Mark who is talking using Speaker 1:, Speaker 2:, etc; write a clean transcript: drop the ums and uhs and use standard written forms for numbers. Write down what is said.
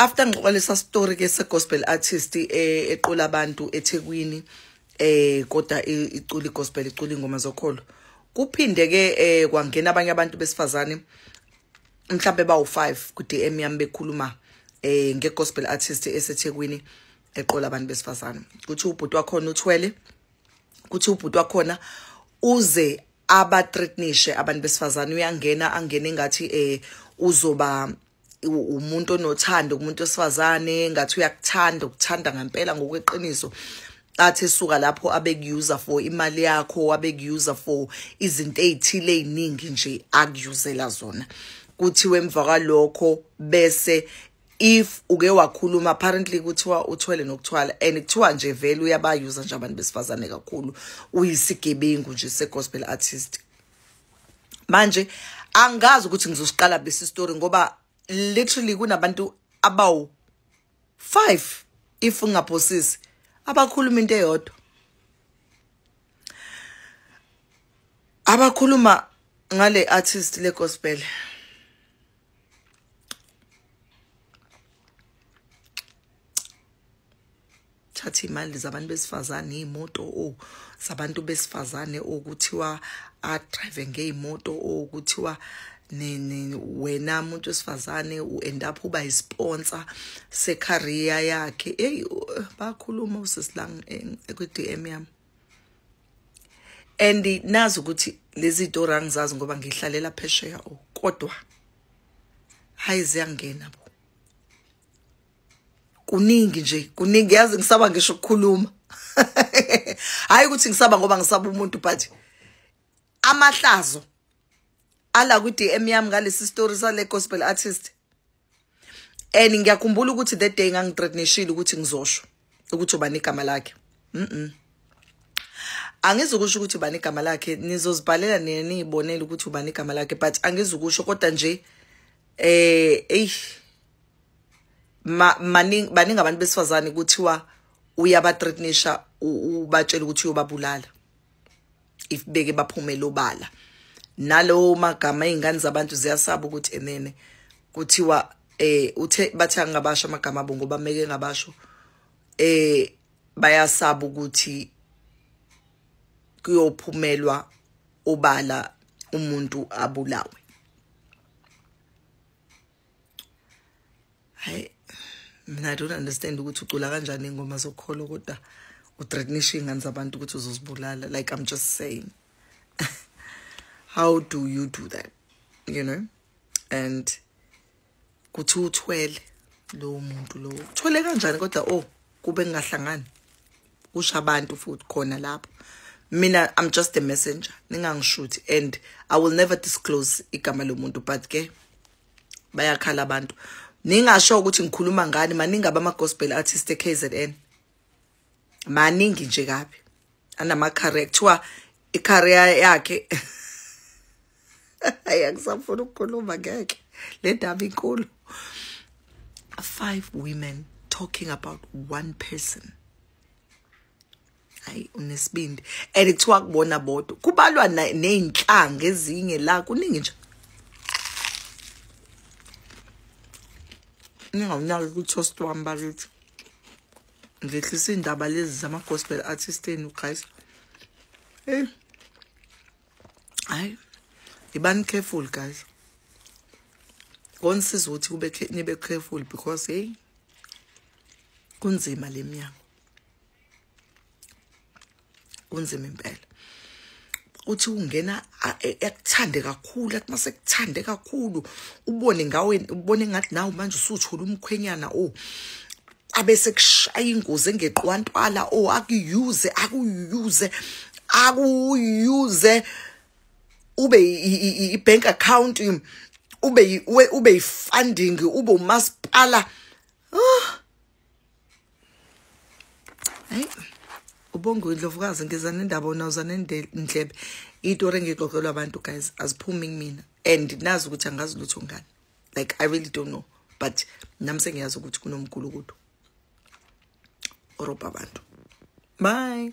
Speaker 1: after ngixolisa story ke se gospel artist equla abantu eThekwini kodwa icula igospel icula ingoma zokholo kuphinde ke kwangena abanye abantu besifazane mhlambe bawu5 ku DM yami bekhuluma ngegospel artist eseThekwini eqola abantu besifazane kuthi ubhuti wakhona uthwele kuthi ubhuti wakhona uze abathreatnishe abantu besifazane uyangena angene engathi uzoba umuntu onothando umuntu osifazane ngathi uyakuthanda ukuthanda ngempela ngokweqiniso athi suka lapho abekuuser for imali yakho abekuuser for izinto ezithile eziningi nje akuyuzela zona kuthiwe emva kwalokho bese if uke wakhuluma apparently kuthiwa uthwele nokuthwala and kuthiwa nje vele uyabayuza nje abantu besifazane kakhulu uyisigebengu nje segospel artist manje angazi ukuthi ngizosiqala bese story ngoba literally kunabantu abawu 5 if ungaphosisi abakhuluma into eyodwa abakhuluma ngale artist le gospel thatha imali zabantu besifazane imoto zabantu besifazane okuthiwa drive ngeimoto okuthiwa wena umuntu wesifazane uend up uba isponsor secareer yakhe bakhuluma usisilang ku DM yami and nazi ukuthi lezi izinto angizazi ngoba ngihlalela phesheya kodwa hayi ziyangena bo kuningi nje kuningi yazi ngisaba ngisho ukukhuluma hayi ukuthi ngisaba ngoba ngisaba umuntu but amahlazo ala ku DM yami ngalesi story sale gospel artist and ngiyakhumbula ukuthi that day ngangithreatenishile ukuthi ngizosho ukuthi ubani igama lakhe angizukusho ukuthi ubani igama lakhe nizozibhalela niyibonela ukuthi ubani igama lakhe but angizukusho kodwa nje baningi abantu besifazane kuthiwa uyabathreatenisha ubatshela ukuthi uyobabulala if beke baphumela obala nalo magama izingane zabantu ziyasaba ukuthi enene kuthiwa uthe bathi angabasho amagama abo ngoba meke ngabasho bayasaba ukuthi kuyophumelwa obala umuntu abulawe hayi mina I don't understand ukuthi ucula kanjani ingoma zokholo kodwa uthreatenisha izingane zabantu ukuthi uzozibulala like I'm just saying how do you do that you know and kuthi uthwele lo muntu lo uthwele kanjani kodwa kube ngingahlangani usha abantu futhi khona lapho mina I'm just a messenger ningangishuthi and I will never disclose igama lomuntu but ke bayakhala abantu ningasho ukuthi ngikhuluma ngani maningi abama gospel artist eKZN maningi nje kabi anama character icareer yakhe ayangisafuna ukukhuluma ngeke le ndaba inkulu 5 women talking about one person hayi unesibindi and kuthiwa kubona bodwa kubalwa nezinhlanga ezinye la kuningi nje ngawunaki ukuthi wamba lithi ngehlisa indaba lezi zama gospel artist enu guys hayi ibani careful guys konsiza ukuthi nibe careful because kunzima lemnyango kunzima impela uthi ungena ekuthande kakhulu athi mase kuthande kakhulu ubone ngawe ubone ngathi nawe manje usuthola umkhwenyana abese kushaya ingozi engeqwantwala akuyuze ube i-bank account ube i-funding ube umasipala hayi ubongo indlovukazi ngizana indaba onawuzana indlebe itori engixoxelwa abantu guys aziphumi mina and nazi ukuthi angazi lutho ngani like I really don't know but nami sengiyazi ukuthi kunomkhulu kudo oropa abantu bye.